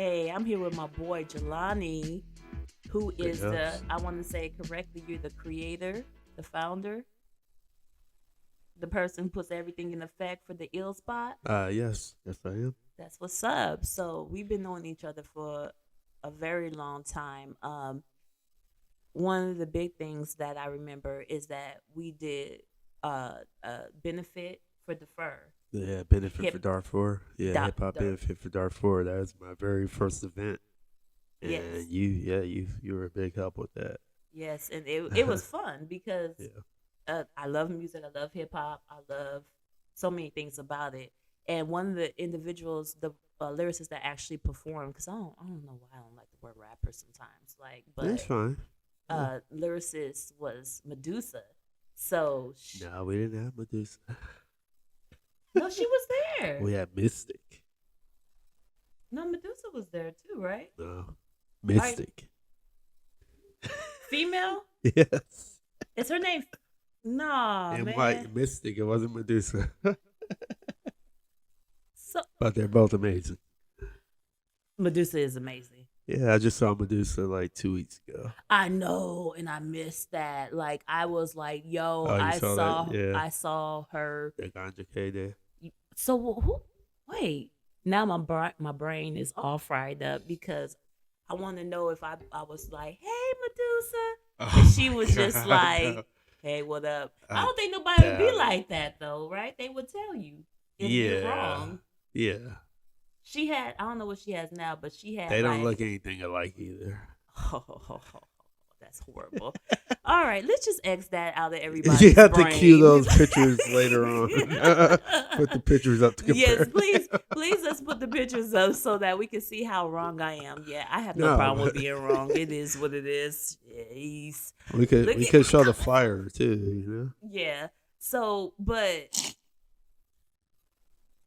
Hey, I'm here with my boy Jelani, who is Yes. I want to say correctly, you're the creator, the founder, the person who puts everything in effect for the ill spot. Yes. Yes, I am. That's what's up. So we've been knowing each other for a very long time. One of the big things that I remember is that we did benefit for the fur. Yeah, benefit for Hip, Darfur. Yeah, da, hip hop da, benefit for Darfur. That was my very first event, and yes, you were a big help with that. yes, and it was fun because Yeah. I love music. I love hip hop. I love so many things about it. And one of the individuals, the lyricists that actually performed, because I don't know why I don't like the word rapper sometimes. Like, That's but fine. Yeah. lyricist was Medusa. So No, we didn't have Medusa. no, she was there. We had Mystic. No, Medusa was there too, right? No, All right, Mystic. female. Yes. Is her name? Nah, And man. white Mystic. It wasn't Medusa, So but they're both amazing. Medusa is amazing. Yeah, I just saw Medusa like 2 weeks ago. I know, and I missed that. Like I was like, "Yo, Oh, you saw that? Yeah, I saw her." the Ganja K there. So who? Wait, now my brain is all fried up because I want to know if I was like, "Hey, Medusa," and Oh she my was just god, like, no. "Hey, what up?" I I don't think nobody would be doubt it. like that though, right? They would tell you if you're Yeah, wrong. yeah. She had I don't know what she has now, but she had They don't like look anything alike either. oh, that's horrible. All right, let's just X that out of You everybody's have to cue brain. those pictures later on. Put the pictures up to Yes, compare. please, let's put the pictures up so that we can see how wrong I am. Yeah, I have no No, problem with being wrong. It is what it is. Jeez. we could Look we at could show the flyer too. yeah. So, but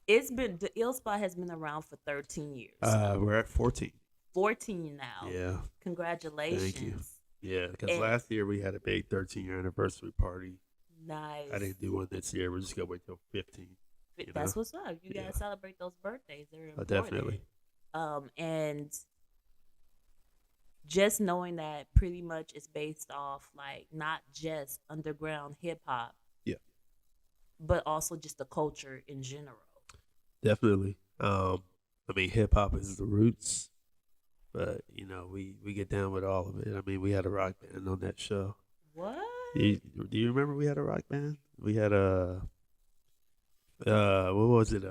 it's been the ill spot has been around for 13 years. We're at 14. 14 now. Yeah, thank you. Congratulations. Yeah, because And last year we had a big 13-year anniversary party. I nice. didn't do one this year. We're just gonna wait till 15. You know? That's what's up. You Yeah, gotta celebrate those birthdays. They're important. definitely. And just knowing that pretty much is based off like not just underground hip hop, Yeah, but also just the culture in general. definitely. I mean, hip hop is the roots, but we get down with all of it. I mean, we had a rock band on that show. What? Do you remember we had a rock band? We had a what was it?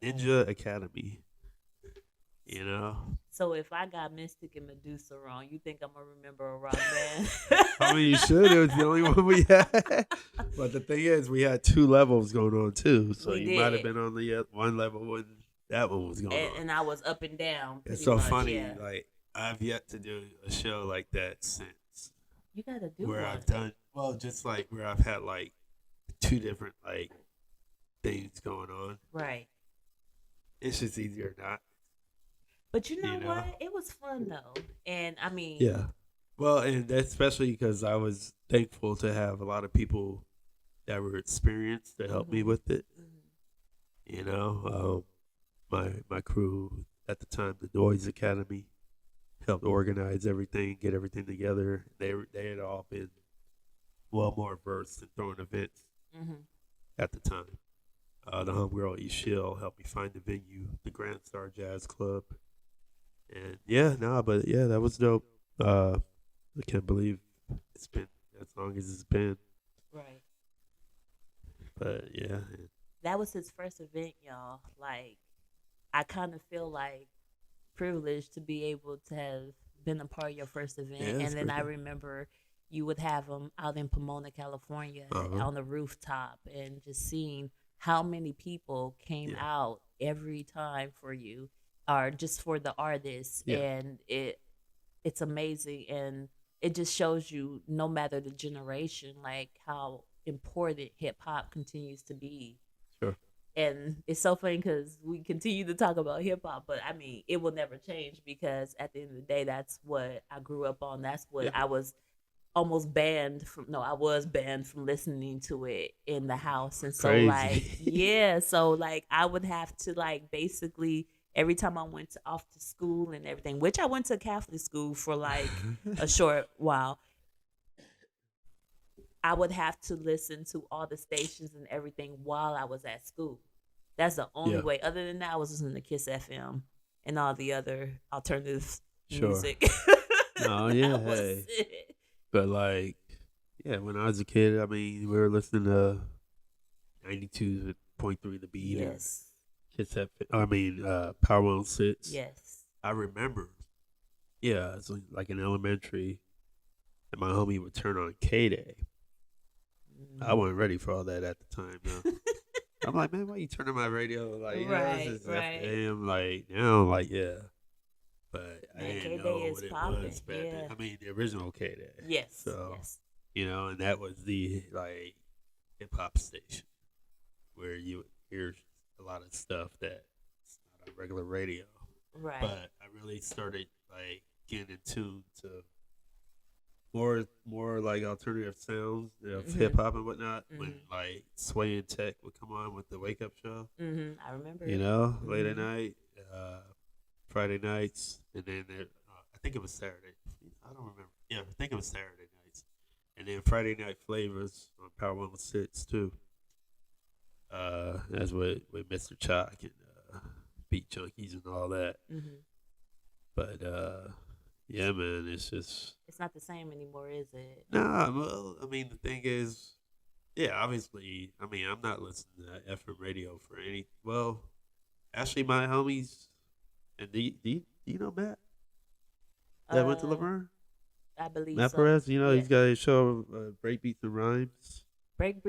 Ninja Academy. You know. So if I got Mystic and Medusa wrong, you think I'm gonna remember a rock band? I mean, you should. It was the only one we had. But the thing is, we had two levels going on too. So We you might have did, been on the one level when that one was going on. and I was up and down It's pretty so much. funny. Yeah, Like I've yet to do a show like that since you gotta do where one, I've done just like where I've had like two different like things going on. right? It's just easier not, But you know you know. what? It was fun though, and I mean, Yeah. Well, and that's especially because I was thankful to have a lot of people that were experienced to help me hmm with it. hmm You know, my crew at the time, the Noise Academy, helped organize everything, get everything together. They had all been well more versed in throwing events hmm at the time. The homegirl Ishil helped me find the venue, the Grand Star Jazz Club, and but yeah, that was dope. I can't believe it's been as long as it's been, right. but yeah, That was his first event, y'all. Like, I kind of feel like privileged to be able to have been a part of your first event. yeah, And it's then pretty I cool. remember you would have them out in Pomona, California, Uh huh. on the rooftop, and just seeing how many people came Yeah, out every time for you, or just for the artists, yeah, and it's amazing, and it just shows you no matter the generation, like how important hip hop continues to be. sure. And it's so funny because we continue to talk about hip hop, but I mean, it will never change because at the end of the day, that's what I grew up on. That's what Yeah, I was almost banned from. No, I was banned from listening to it in the house. And so, like, crazy. yeah, so like I would have to like basically every time I went off to school and everything, which I went to Catholic school for like a short while, I would have to listen to all the stations and everything while I was at school. That's the only Yeah, way. Other than that, I was listening to Kiss FM and all the other alternative sure. music. No, yeah, That was hey. it. But like, yeah, when I was a kid, I mean, we were listening to 92.3 The Beat or Yes. Kiss FM. I mean, Power 106. Yes. I remember, yeah, it's like in elementary, and my homie would turn on K Day. I Mm. wasn't ready for all that at the time, though. I'm like, man, why you turning my radio? Like, this Right, is right. FM. Like, now, like, yeah. But I Man, didn't K Day know is what it popping. was back then. Yeah. I mean, the original K Day. Yes. So, Yes. and that was the, like, hip hop station where you would hear a lot of stuff that's not on regular radio. Right. But I really started, like, getting in tune to more like alternative sounds of hip Mhm. hop and whatnot when Mhm. like Sway and Tech would come on with the Wake Up Show. Mhm. I remember. Late at Mhm. night, Friday nights, and then I think it was Saturday. I don't remember. Yeah, I think it was Saturday nights, and then Friday Night Flavors on Power 106 too. That's with Mr. Chalk and Beat Junkies and all that. Mhm. But yeah, man, it's just It's not the same anymore, is it? nah. Well, I mean, the thing is, yeah, obviously, I mean, I'm not listening to FM radio for any. Well, actually, my homies, and do you know Matt that went to Uh, Laverne? I believe Matt so. Perez, Yeah. he's got a show, Break Beats and Rhymes, Break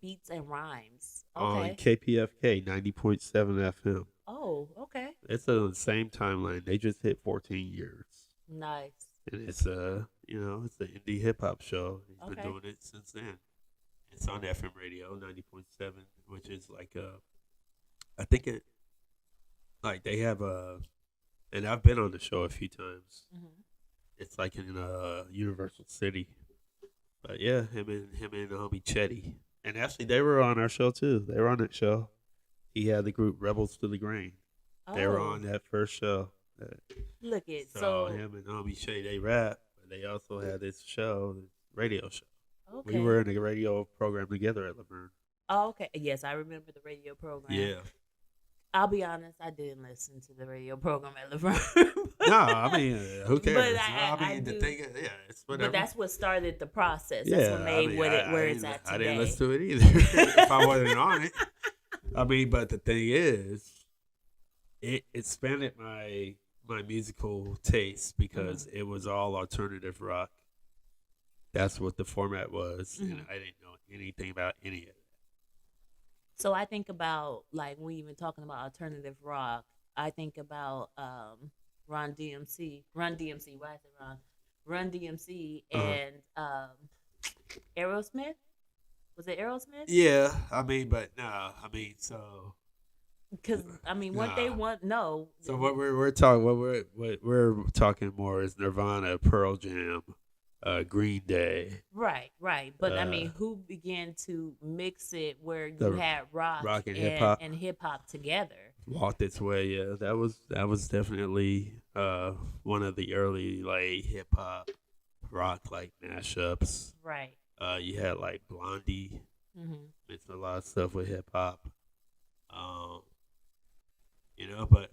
beats and rhymes. on Okay. KPFK 90.7 FM. Oh, okay. It's on the same timeline. They just hit 14 years. Nice. And it's it's an indie hip hop show. He's been Okay. doing it since then. It's on FM radio 90.7, which is like I think it like they have and I've been on the show a few times. Mhm. It's like in Universal City. But yeah, him and the homie Chetty. And actually they were on our show too. They were on that show. He had the group Rebels to the Grain. They were Oh, on that first show. look it. So So, him and homie Shay, they rap, but they also had this show, this radio show. We okay. were in a radio program together at Laverne. Oh, okay. Yes, I remember the radio program. Yeah. I'll be honest, I didn't listen to the radio program at Laverne. No, I mean, who But cares? I The do. thing is, yeah, it's But whatever. that's what started the process. That's Yeah, what I made mean, what it where I it's didn't, at I didn't today. listen to it either if I wasn't on it. I mean, but the thing is, it expanded my musical taste because it was all alternative rock. That's what the format was, and Mhm. I didn't know anything about any of it. So I think about like when we even talking about alternative rock, I think about Run DMC. Run DMC, why is it Run? Run DMC Uh-huh. and Aerosmith. Was it Aerosmith? Yeah, I mean, but nah, I mean, so Because I mean, what they nah. want, no. So what we're talking, what we're talking more is Nirvana, Pearl Jam, Green Day, Right. But I uh, mean, who began to mix it where you the had rock and hip hop. and hip hop together? Walked its way. Yeah, that was definitely one of the early like hip hop rock like mashups. Right. You had like Blondie Mm-hmm. mixed a lot of stuff with hip hop. Um, but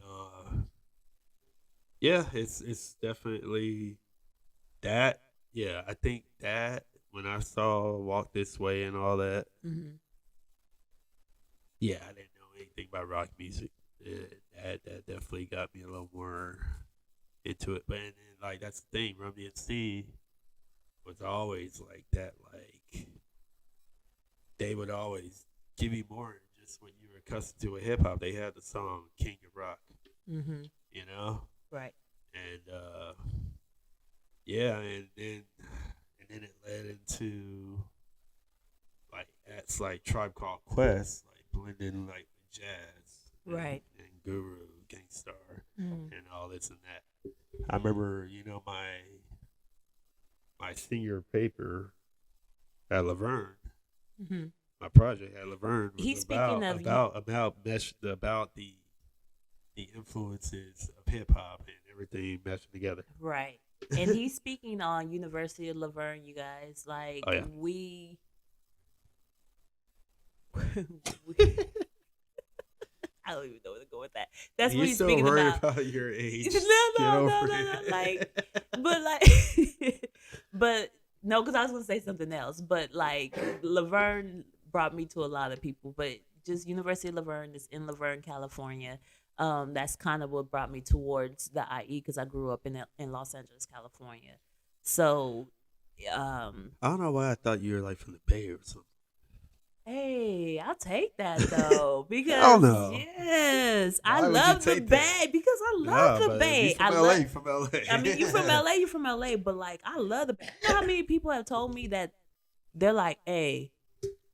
yeah, it's definitely that. Yeah, I think that when I saw Walk This Way and all that, Mm-hmm. yeah, I didn't know anything about rock music. That definitely got me a little more into it. But and then, like that's the thing, Run DMC was always like that. Like they would always give you more than just what you were accustomed to with hip hop. They had the song King of Rock, Mm-hmm. you know, Right. and yeah, and then it led into like acts like Tribe Called Quest, like blending like with jazz, Right. and Guru, Gangstar, Mm-hmm. and all this and that. I remember, my senior paper at Laverne, my project at Laverne was He's speaking of about the the influences of hip hop and everything meshing together. Right. And he's speaking on University of Laverne, you guys. Like Oh yeah. we I don't even know where to go with that. That's what You're he's so speaking worried about. about your age. No, Get no, over no, no, no. it. Like, but no, because I was gonna say something else. But like, Laverne brought me to a lot of people. But just University of Laverne is in Laverne, California. That's kind of what brought me towards the IE because I grew up in Los Angeles, California. So, I don't know why I thought you were like from the Bay or something. hey, I'll take that though Hell because no. yes, I Why would you love the take that? Bay because I love Nah, the but Bay. you from I LA, love. you from LA. I mean, you from LA, you from LA, but like I love the Bay. You know how many people have told me that they're like, "Hey,"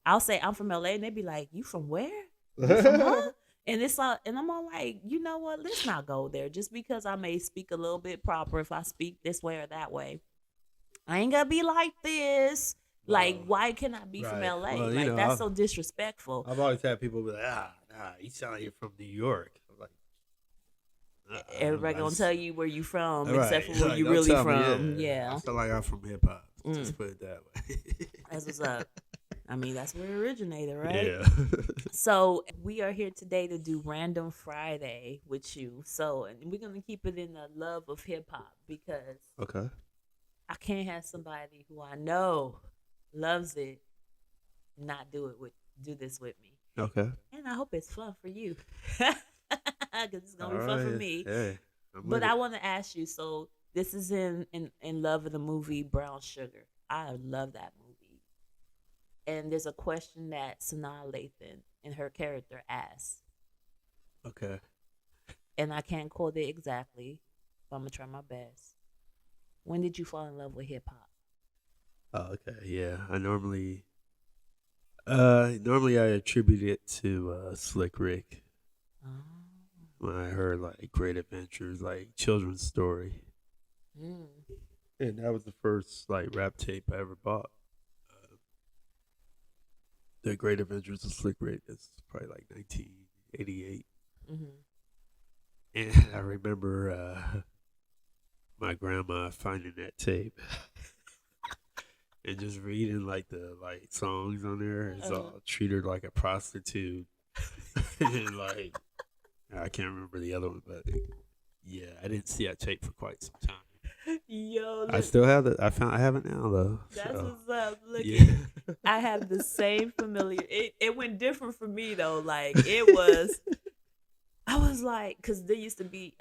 I'll say I'm from LA, and they be like, "You from where? You from huh?" And it's like, and I'm all like, you know what? Let's not go there. Just because I may speak a little bit proper if I speak this way or that way, I ain't gonna be like this. Like, Well, why can I be from right. LA? Well, you Like, know, that's so disrespectful. I've always had people be like, nah, you sound like you're from New York. I'm like, Everybody I gonna just- tell you where you from, Right. except for where Like, you don't really tell me, from. I Yeah, feel like I'm from hip hop. Mm. Just put it that way. that's what's up. I mean, that's where it originated, right? Yeah. So we are here today to do Random Friday with you. So, and we're gonna keep it in the love of hip hop because Okay. I can't have somebody who I know loves it not do this with me. Okay. And I hope it's fun for you. Because it's going to be fun for me. Hey, I'm But with I it. want to ask you, so this is in love of the movie Brown Sugar. I love that movie. And there's a question that Sanaa Lathan and her character asks. Okay. And I can't quote it exactly, but I'm going to try my best. When did you fall in love with hip hop? Oh, okay. Yeah. Normally I attribute it to Slick Rick Oh. when I heard like Great Adventures, like children's story. Mm. And that was the first like rap tape I ever bought. The Great Adventures of Slick Rick is probably like 1988. Mm-hmm. And I remember my grandma finding that tape and just reading like the like songs on there. It's all treat her like a prostitute. And like I can't remember the other one, but yeah, I didn't see that tape for quite some time. Yo, I look, still have it. I have it now though. that's So, what's up. Look, yeah. I have the same familiar. It went different for me though. Like it was, I was like, because there used to be,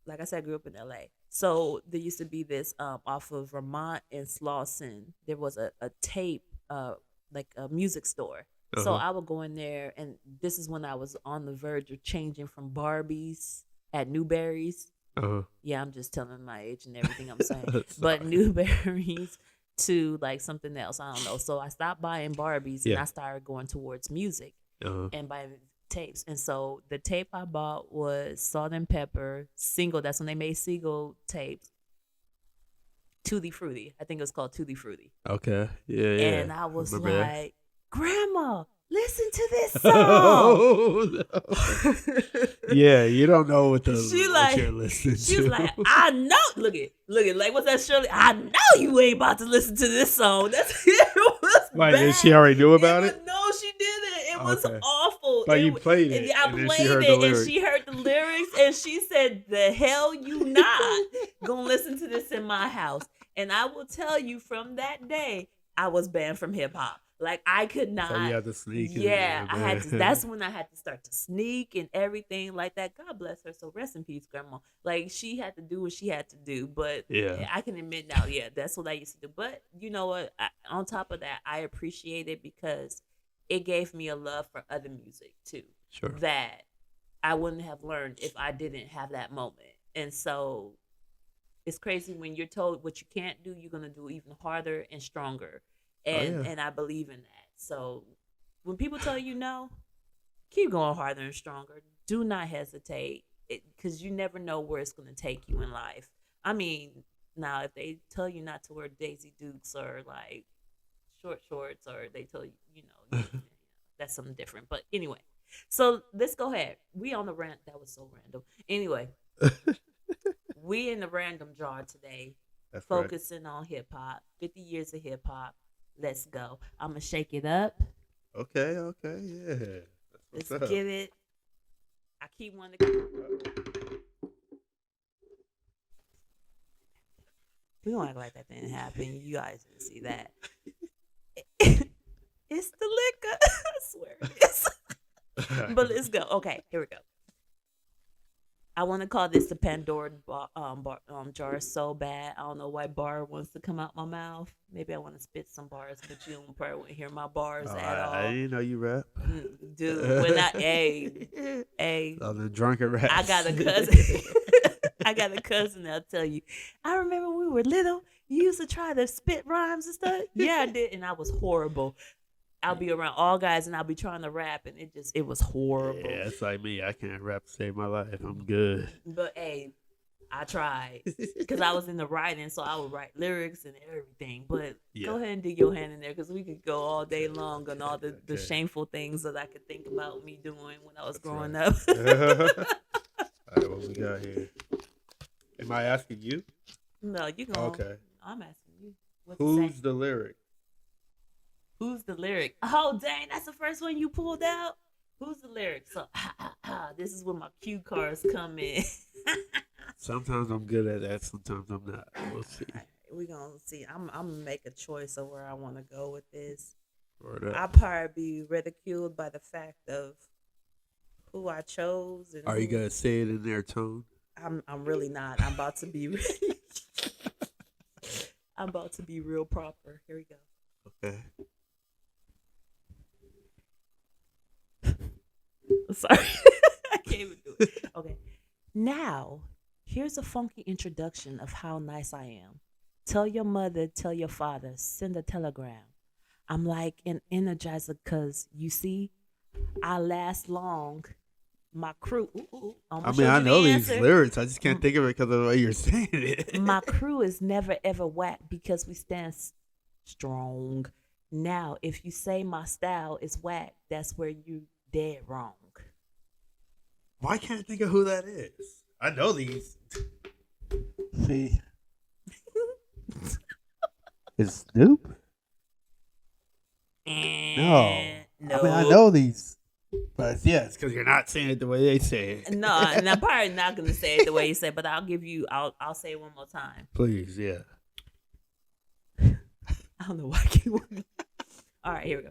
like I said, I grew up in LA. So there used to be this off of Vermont and Slauson. There was a tape, like a music store. So Uh-huh. I would go in there, and this is when I was on the verge of changing from Barbies at Newberry's. Uh-huh. Yeah, I'm just telling my age and everything I'm saying. Sorry. But Newberry's to like something else. I don't know. So I stopped buying Barbies and Yeah. I started going towards music Uh-huh. and buying tapes. And so the tape I bought was Salt and Pepper single. That's when they made single tapes. Tutti Frutti. I think it was called Tutti Frutti. Okay. Yeah, yeah. And I was Remember that? like, Grandma, listen to this song. Oh, no. Yeah, you don't know what She what like- you're listening She to. was like, I know. Look at, like, what's that, Shirley? I know you ain't about to listen to this song. That's it was Why, bad. did she already knew about was- it? No, she didn't. It was Okay. awful. But It you wa- played it, and I and then played she heard it, the and lyrics. she heard the lyrics, and she said, "The hell you not gonna listen to this in my house." And I will tell you, from that day, I was banned from hip hop. Like I could not. So you had to sneak. Yeah, I had to. That's man. when I had to start to sneak and everything like that. God bless her. So rest in peace, Grandma. Like she had to do what she had to do. But Yeah. I can admit now, yeah, that's what I used to do. But you know what? On top of that, I appreciate it because it gave me a love for other music too. Sure. That I wouldn't have learned if I didn't have that moment. And so it's crazy when you're told what you can't do, you're gonna do even harder and stronger. And yeah. and I believe in that. So when people tell you no, keep going harder and stronger. Do not hesitate, because you never know where it's gonna take you in life. I mean, now if they tell you not to wear Daisy Dukes or like short shorts, or they tell you, that's something different. But anyway, So let's go ahead. We on the rant. That was so random. Anyway, we in the random jar today, That's right. focusing on hip hop. 50 years of hip hop. Let's go. I'm gonna shake it up. Okay, okay, yeah. That's what's Let's up. get it. I keep wanting to. We don't act like that didn't happen. You guys didn't see that. It's the liquor. I swear it is. But let's go. Okay, here we go. I want to call this the jar so bad. I don't know why bar wants to come out my mouth. Maybe I want to spit some bars, but you don't probably won't hear my bars Oh, at I all. didn't know you rap. Dude, when hey, Oh, the drunken rap. I got a cousin. I got a cousin that'll tell you. I remember when we were little, you used to try to spit rhymes and stuff. Yeah, I did, and I was horrible. I'll be around all guys and I'll be trying to rap and it was horrible. Yeah, it's like me. I can't rap to save my life. I'm good. But hey, I tried because I was in the writing, so I would write lyrics and everything. But go ahead and dig your hand in there because we could go all day long on all the shameful things that I could think about me doing when I was growing up. All right, what we got here? Am I asking you? No, you go. Okay. I'm asking you. Who's the lyric? Who's the lyric? Oh, dang, that's the first one you pulled out? Who's the lyric? So, this is where my cue cards come in. Sometimes I'm good at that. Sometimes I'm not. We'll see. Right, we're going to see. I'm going to make a choice of where I want to go with this. I'll probably be ridiculed by the fact of who I chose. And are you going to say it in their tone? I'm really not. I'm about to be I'm about to be real proper. Here we go. Okay. Sorry. I can't even do it. Okay. Now, here's a funky introduction of how nice I am. Tell your mother, tell your father, send a telegram. I'm like an energizer because, you see, I last long. My crew. I mean, I know these lyrics. I just can't think of it because of the way you're saying it. My crew is never, ever whack because we stand strong. Now, if you say my style is whack, that's where you dead wrong. Why can't I think of who that is? I know these. See. Is Snoop? No. I mean, I know these. But yeah, it's because you're not saying it the way they say it. No, and I'm probably not going to say it the way you say it, but I'll say it one more time. Please, yeah. I don't know why I keep wanting. All right, here we go.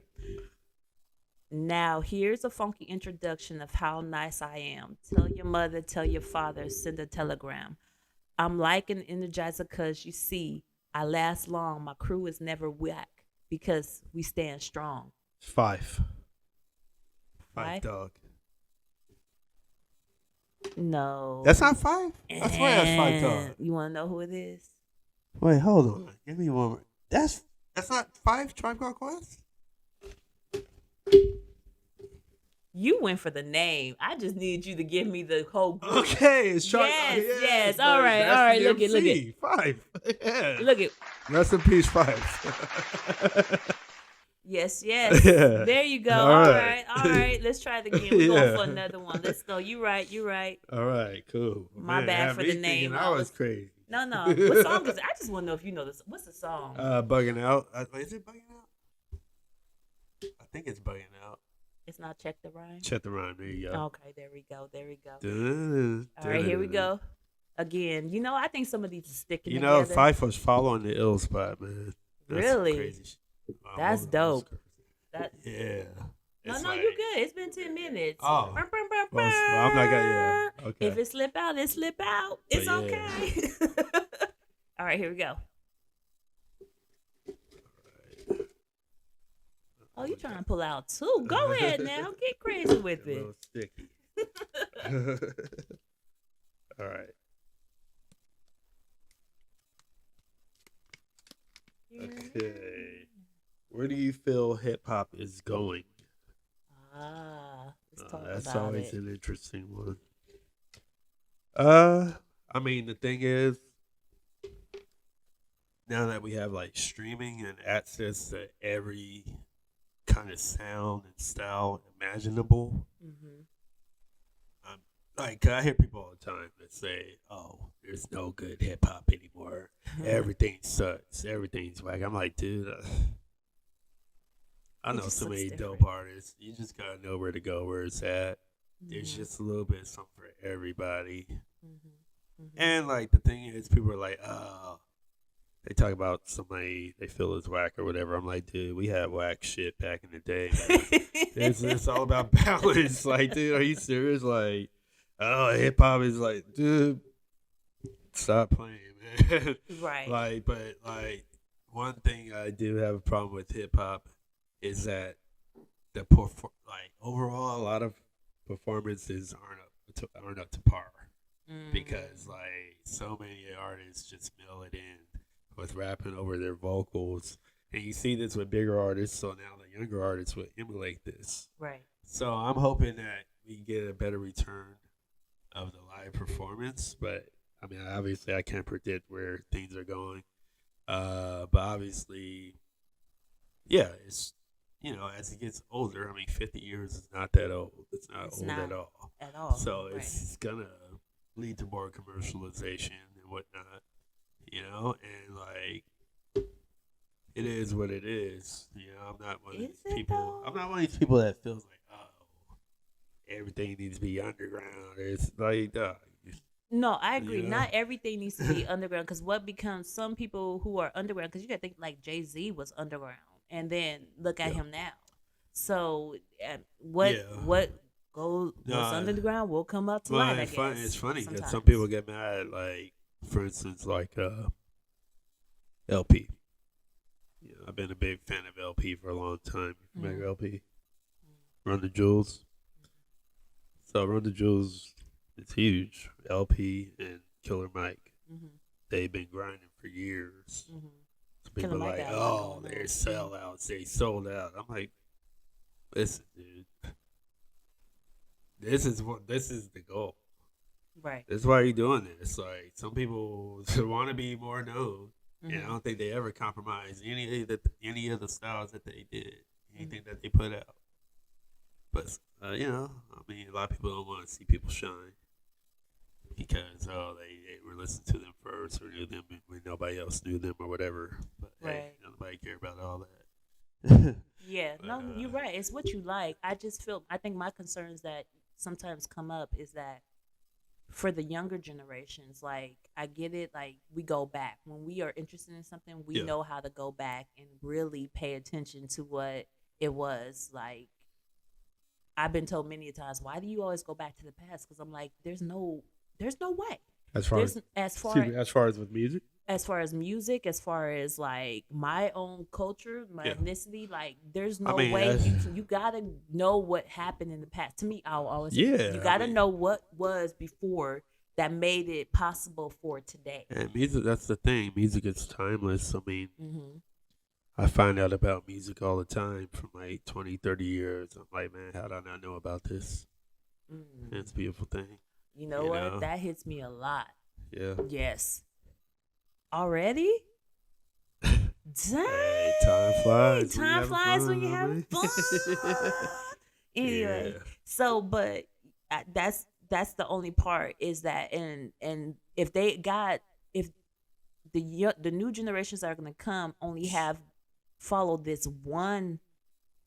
Now, here's a funky introduction of how nice I am. Tell your mother, tell your father, send a telegram. I'm like an energizer because, you see, I last long. My crew is never whack because we stand strong. Five dog. No. That's not five? That's why that's five dog. You want to know who it is? Wait, hold on. Give me one more. That's not five Tribe Called Quest? You went for the name. I just need you to give me the whole group. Okay, it's Tribe. Yes. All right. Look it. Five. Yeah. Look it. Rest in peace, Five. Yes. Yeah. There you go. All right. Let's try it again. We're going for another one. Let's go. You right. All right, cool. My bad for the name. I was crazy. No. What song is it? I just want to know if you know this. What's the song? Bugging Out. Is it Bugging Out? I think it's Bugging Out. It's not Check the Rhyme? Check the Rhyme. There you go. Okay, there we go. All right, here we go. Again, I think some of these are sticking together. Fife was following the DaIllSpot, man. That's really? Crazy. That's dope. Yeah. No, you good. It's been 10 minutes. Oh. Well, I'm not gonna. Yeah. Okay. If it slip out, it slip out. It's okay. All right, here we go. Oh, you trying to pull out too? Go ahead now. Get crazy with it. A little sticky. All right. Okay. Where do you feel hip hop is going? Let's talk that's about always it. an interesting one. I mean, the thing is, now that we have like streaming and access to every kind of sound and style imaginable. Mhm. Like I hear people all the time that say, "Oh, there's no good hip hop anymore. Everything sucks. Everything's whack." I'm like, dude, I It know just so looks many different. dope artists. You just gotta know where to go, where it's at. There's Mhm. just a little bit of something for everybody. Mhm. Mhm. And like the thing is, people are like, "Oh," they talk about somebody they feel is whack or whatever. I'm like, dude, we had whack shit back in the day, man. It's all about balance. Like, dude, are you serious? Like, oh, hip hop is like, dude, stop playing, man. Right. But one thing I do have a problem with hip hop is that like overall, a lot of performances aren't up to par because Mm. like so many artists just mill it in with rapping over their vocals, and you see this with bigger artists. So now the younger artists will emulate this. Right. So I'm hoping that we get a better return of the live performance, but I mean, obviously, I can't predict where things are going. But obviously, yeah, it's as it gets older. I mean, 50 years is not that old. It's not It's old at not all. at all. So Right. it's gonna lead to more commercialization and whatnot. And like it is what it is. I'm not one of Is these it people. I'm though? not one of these people that feels like, oh, everything needs to be underground. It's like, No, I you agree. know, Not everything needs to be underground because what becomes some people who are underground, because you got to think like Jay-Z was underground and then look at yeah, him now. So what yeah. what's No, under the ground will come up to well, light, I it's guess, funny because some people sometimes. get mad. Like, for instance, like LP. I've been a big fan of LP for a long time. You Mm-hmm. remember LP? Run the Jewels. So Run the Jewels is huge. LP and Killer Mike. Mm-hmm. They've been grinding for years. Mm-hmm. So Killer people are Mike like, got a lot oh, going they're on. sellouts. They sold out. I'm like, listen, dude. This is the goal. Right. That's why you're doing this. Like some people want to be more known, and I Mm-hmm. don't think they ever compromise any of the styles that they did, Mm-hmm. anything that they put out. But I mean, a lot of people don't want to see people shine because they were listening to them first or knew them when nobody else knew them or whatever. But hey, Right. nobody care about all that. Yeah, but no, you're right. It's what you like. I think my concerns that sometimes come up is that for the younger generations, like I get it, like we go back. When we are interested in something, we yeah, know how to go back and really pay attention to what it was. Like I've been told many times, why do you always go back to the past? Because I'm like, there's no way. as far as There's as excuse far me, as far as with music, as far as music, as far as like my own culture, my yeah. ethnicity, like there's I no mean, way you gotta know what happened in the past. To me, I'll always say you yeah. I gotta mean, know what was before that made it possible for today. and music. That's the thing. Music is timeless. I mean, Mm-hmm. I find out about music all the time from like 20, 30 years. I'm like, man, how did I not know about this? And Mm. it's a beautiful thing, You know you what? know? That hits me a lot. Yeah. Yes. Already? Hey, time Dang! flies when you're Time having flies when fun, you're having fun. yeah. Anyway, so but that's the only part is that and if they got if the new generations that are going to come only have followed this one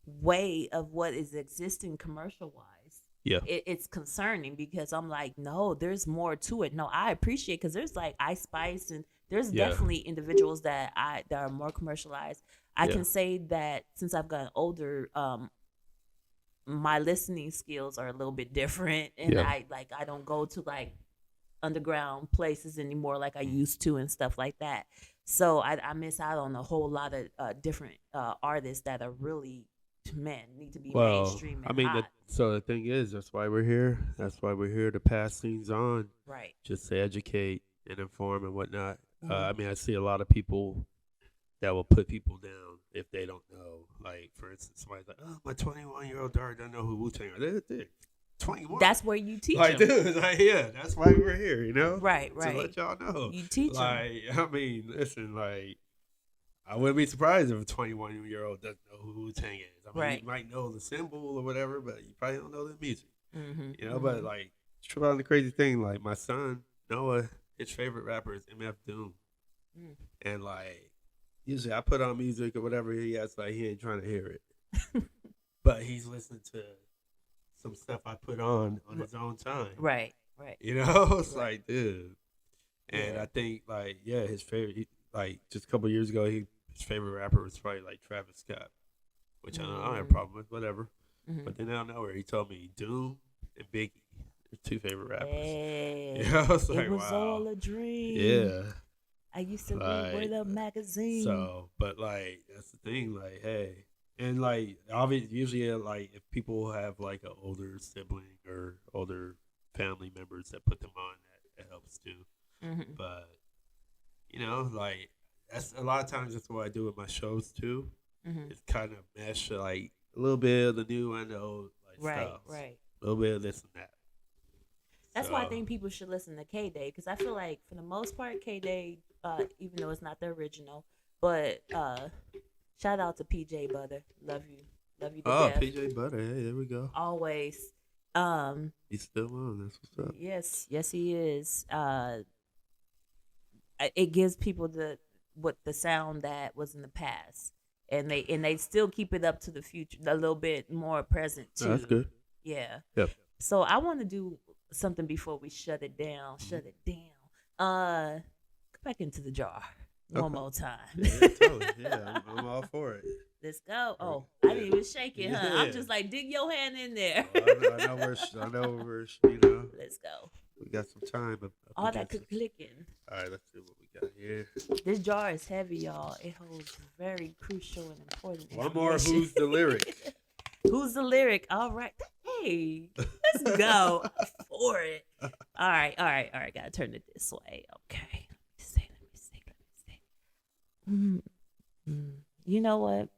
way of what is existing commercial wise, Yeah. it's concerning because I'm like, no, there's more to it. No, I appreciate because there's like Ice Spice and there's Yeah. definitely individuals that are more commercialized. I Yeah. can say that since I've gotten older, my listening skills are a little bit different, and Yeah. I don't go to like underground places anymore like I used to and stuff like that. So I miss out on a whole lot of different artists that are really men need to be Well, mainstream I and mean, hot. so the thing is, that's why we're here. That's why we're here to pass things on, Right. just to educate and inform and whatnot. Mm-hmm. I mean, I see a lot of people that will put people down if they don't know. Like, for instance, somebody's like, "Oh, my 21-year-old daughter doesn't know who Wu-Tang are." They're 21. That's where you teach Like, them. dude, like, yeah, that's why we're here, Right, to let right. y'all know. You teach them. Like, I mean, listen, like, I wouldn't be surprised if a 21-year-old doesn't know who Wu-Tang is. I mean, Right. you might know the symbol or whatever, but you probably don't know the music. Mm-hmm. You know, but like, true about the crazy thing, like my son Noah, his favorite rapper is MF Doom, and like usually I put on music or whatever he has, like he ain't trying to hear it, but he's listening to some stuff I put on his own time. Right. You know, it's Right. like, dude. And Yeah. I think like, yeah, his favorite, like just a couple years ago, his favorite rapper was probably like Travis Scott, which I don't have a problem with, whatever. Mm-hmm. But then out of nowhere, he told me Doom and Biggie, his two favorite rappers. Hey, Yeah, I was like, it was wow. all a dream. Yeah. I used to Like, read Word Up magazine. So, but like that's the thing, like, hey, and like obviously, usually, like if people have like an older sibling or older family members that put them on, that helps too. Mm-hmm. But you know, like that's a lot of times that's what I do with my shows too. Mm-hmm. It's kind of mesh like a little bit of the new and the old, like styles. Right. A little bit of this and that. That's why I think people should listen to K Day, because I feel like for the most part, K Day, even though it's not the original, but shout out to PJ Butter, love you to death. PJ Butter, hey, there we go. Always. He's still on. That's what's up. Yes, he is. It gives people the sound that was in the past, and they still keep it up to the future, a little bit more present too. That's good. Yeah. Yep. So I want to do something before we shut it down. Go back into the jar one more time. Yeah, totally. Yeah, I'm all for it. Let's go. Oh, I didn't even shake it, huh? Yeah. I'm just like, dig your hand in there. I know we're, you know. Let's go. We got some time. All that good clicking. All right, let's see what we got here. This jar is heavy, y'all. It holds very crucial and important One more. information. Who's the lyric? Who's the lyric? All right. Hey, let's go for it. All right. Gotta turn it this way. Okay. Let me see. You know what?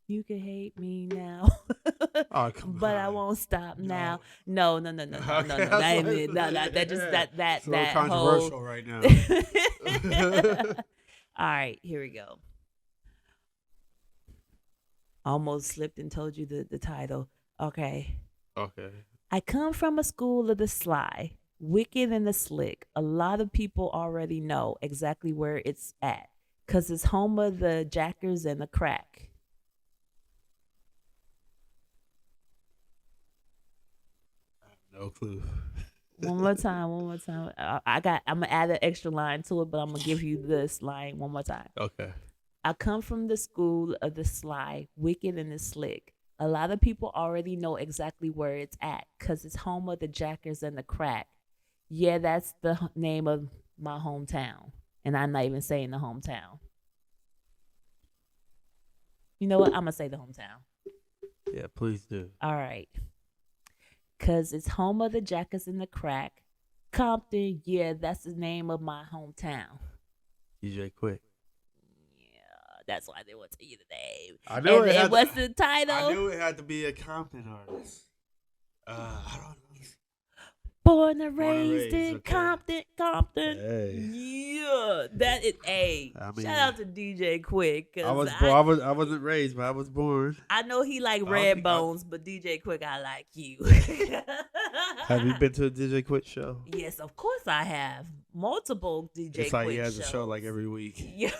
You can hate me now, Oh, come but on. I won't stop now. No. That ain't it. That It's a little whole controversial right now. All right, here we go. Almost slipped and told you the title. Okay. I come from a school of the sly, wicked and the slick. A lot of people already know exactly where it's at, 'cause it's home of the jackers and the crack. No clue. One more time. I'm gonna add an extra line to it, but I'm gonna give you this line one more time. Okay. I come from the school of the sly, wicked, and the slick. A lot of people already know exactly where it's at, 'cause it's home of the jackers and the crack. Yeah, that's the name of my hometown. And I'm not even saying the hometown. You know what? I'm gonna say the hometown. Yeah, please do. All right. 'Cause it's home of the jackers and the crack. Compton, yeah, that's the name of my hometown. DJ Quick. That's why they want to tell you the name. I knew And what's the title? I knew it had to be a Compton artist. I don't know. Born and raised in okay. Compton. Hey. Yeah, that is a. I mean, shout out to DJ Quick. 'Cause I wasn't raised, but I was born. I know he like don't Red think Bones, but DJ Quick, I like you. Have you been to a DJ Quick show? Yes, of course I have. Multiple DJ It's like Quick he has shows. a show like every week. Yeah.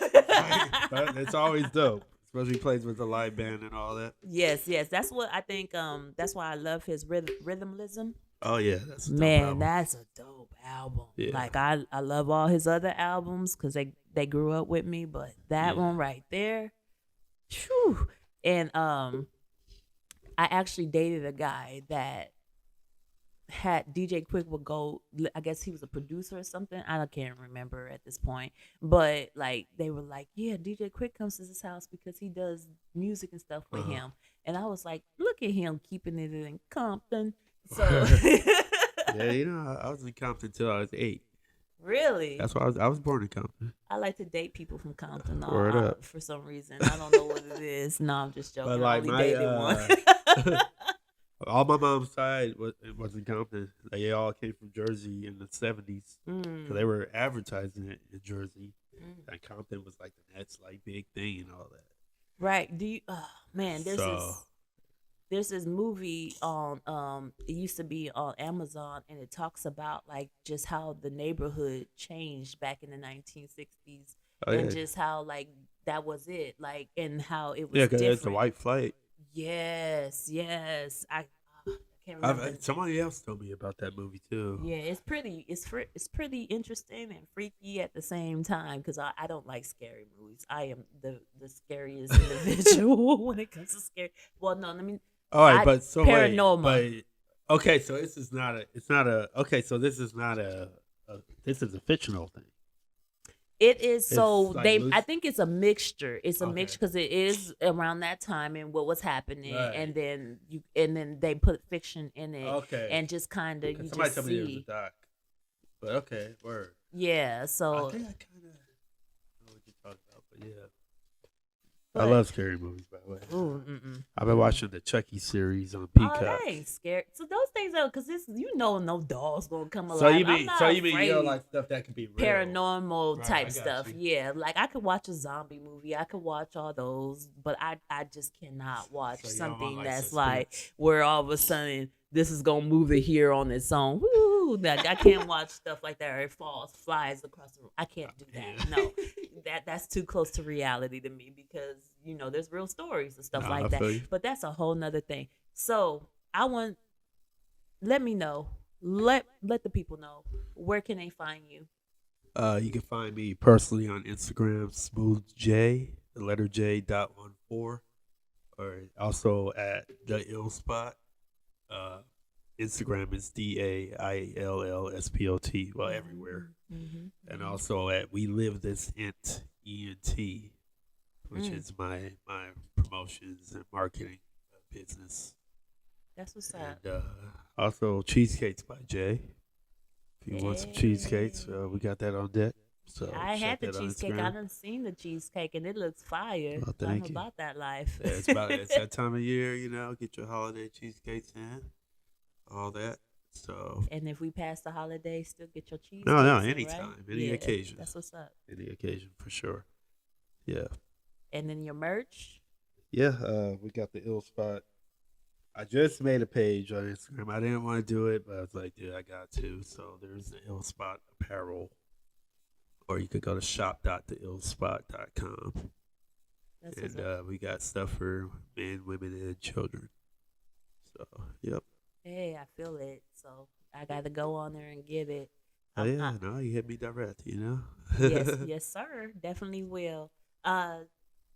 But it's always dope. Especially he plays with the live band and all that. Yes. That's what I think. That's why I love his rhythmlism. Oh yeah, that's a dope Man, album. that's a dope album. Yeah. Like I love all his other albums because they grew up with me, but that one right there, whew. And I actually dated a guy that had DJ Quick would go. I guess he was a producer or something. I can't remember at this point, but like they were like, yeah, DJ Quick comes to his house because he does music and stuff with him, and I was like, look at him keeping it in Compton. So Yeah, you know, I was in Compton till I was 8. Really? That's why I was born in Compton. I like to date people from Compton Word up. for some reason. I don't know what it is. No, I'm just joking. But like I only dated one. all my mom's side was in Compton. They all came from Jersey in the 70s. So they were advertising it in Jersey. Mm. And Compton was like the next like big thing and all that. Right. Do you? Oh man, So there's this movie on it used to be on Amazon, and it talks about like just how the neighborhood changed back in the 1960s, oh and yeah, just how like that was it, like, and how it yeah, was because it's the different. white flight. Yes, yes. I can't remember the name. Somebody else told me about that movie too. Yeah, it's pretty interesting and freaky at the same time, because I don't like scary movies. I am the scariest individual when it comes to scary. Well, no, I mean, All right, I but so wait, paranormal. but okay, so this is not a. It's not a. Okay, so this is not a this is a fictional thing. It is, It's so like they. I loose. think it's a mixture. It's a Okay. mixture because it is around that time and what was happening, Right. and then they put fiction in it, Okay. and just kind of Because you somebody just told me there was a see. doc. But okay, word. Yeah. I So, think I kind of know what you're talking about, but yeah. I but love scary movies, by the way. ooh, mm-mm, I've been mm-mm. watching the Chucky series on Oh, that Peacock. ain't scary. So those things are, because this, no dog's gonna come So alive. you I'm mean so not you mean you don't afraid. like stuff that can be real? Paranormal Right, type I got stuff. you. Yeah, like I could watch a zombie movie. I could watch all those, but I just cannot watch So you don't want something like that's like suspense. where all of a sudden this is gonna move it here on its own. Woo! Like, I can't watch stuff like that, or it flies across the room. I can't do that. Yeah. No, that's too close to reality to me, because there's real stories and stuff No, I like that. feel you. But that's a whole nother thing. So I want let me know. Let the people know, where can they find you. You can find me personally on Instagram, Smooth J, the letter J .14, or also at DaIllSpot. Uh, Instagram is DaIllSpot. Well, everywhere, and Mm-hmm. also at We Live This ENT, which Mm, is my promotions and marketing business, that's what's up. and also Cheesecakes by Jay. If you want some cheesecakes, Hey. we got that on deck. Yeah, So I check had the that on cheesecake. I Instagram. done seen the cheesecake, and it looks fire. Well, I'm thank you. about that life. Yeah, it's that time of year, get your holiday cheesecakes in, all that. So And if we pass the holiday, still get your no, cheesecakes in, right? anytime, any Yeah, occasion, that's what's up. any occasion for sure. Yeah, And then your merch. yeah. We got the ill spot. I just made a page on Instagram. I didn't want to do it, but I was like, dude, I got to. So there's the ill spot apparel, or you could go to shop.theillspot.com. That's what's And up. we got stuff for men, women, and children. So, yep. Hey, I feel it. So I got to go on there and get it. Oh I'm, I, yeah, no, you hit me direct. yes, yes, sir. Definitely will. Uh,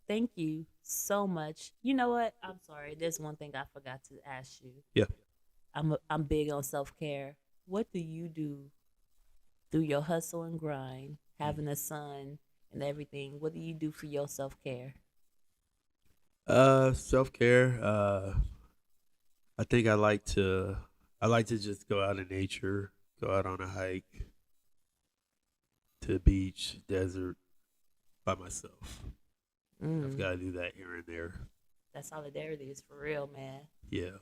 Thank you so much. You know what? I'm sorry. There's one thing I forgot to ask you. Yeah. I'm big on self care. What do you do through your hustle and grind, having a son and everything? What do you do for your self care? Self care. I think I like to just go out in nature, go out on a hike to the beach, desert by myself. I've Mm, got to do that here and there. that solidarity is for real, man. Yeah,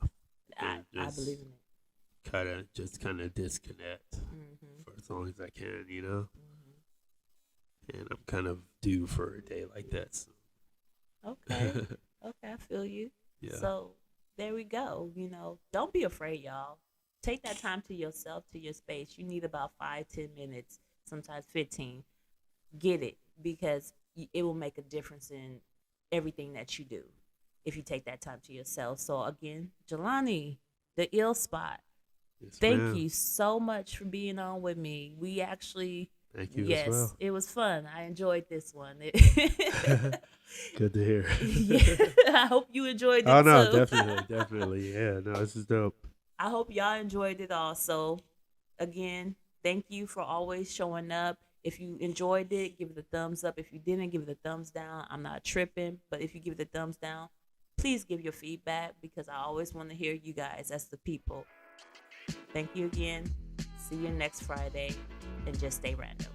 I and I just believe in it. kind of disconnect Hmm. for as long as I can. Hmm. And I'm kind of due for a day like that. So. Okay. Okay, I feel you. Yeah. So there we go. Don't be afraid, y'all. Take that time to yourself, to your space. You need about 5, 10 minutes, sometimes 15. Get it, because it will make a difference in everything that you do if you take that time to yourself. So again, Jelani, the ill spot. Yes, Thank ma'am. you so much for being on with me. We actually, Thank you as yes, well. it was fun. I enjoyed this one. Good to hear. Yeah, I hope you enjoyed Oh it no, too. definitely. Yeah, no, this is dope. I hope y'all enjoyed it also. Again, thank you for always showing up. If you enjoyed it, give it a thumbs up. If you didn't, give it a thumbs down. I'm not tripping, but if you give it a thumbs down, please give your feedback, because I always want to hear you guys as the people. Thank you again. See you next Friday, and just stay random.